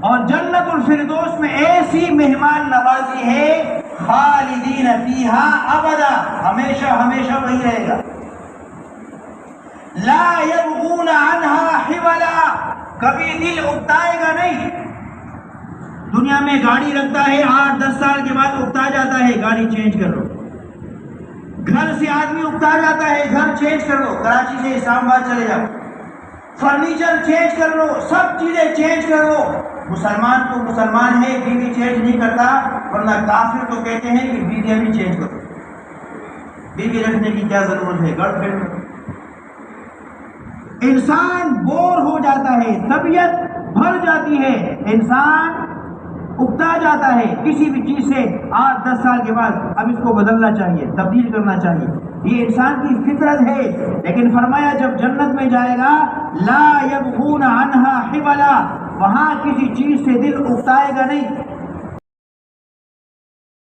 اور جنت الفردوس میں ایسی مہمان نوازی ہے خالدین فیہا ابدا، ہمیشہ ہمیشہ وہی رہے گا. لا یبغون عنہا حولا، کبھی دل اکتائے گا نہیں. دنیا میں گاڑی رکھتا ہے 8-10 سال کے بعد اکتا جاتا ہے، گاڑی چینج کر لو. گھر سے آدمی اکتا جاتا ہے، گھر چینج کر لو، کراچی سے اسلام آباد چلے جاؤ. فرنیچر چینج کر لو، سب چیزیں چینج کر لو. مسلمان تو مسلمان ہے، بیوی چینج نہیں کرتا، ورنہ کافر تو کہتے ہیں کہ بیویاں بھی چینج کرو. بیوی رکھنے کی کیا ضرورت ہے، گرل فرینڈ. انسان بور ہو جاتا ہے، طبیعت بھر جاتی ہے، انسان اکتا جاتا ہے کسی بھی چیز سے. 8-10 سال کے بعد اب اس کو بدلنا چاہیے، تبدیل کرنا چاہیے. یہ انسان کی فطرت ہے. لیکن فرمایا جب جنت میں جائے گا لا یبغون عنہا حولا، وہاں کسی چیز سے دل اکتائے گا نہیں.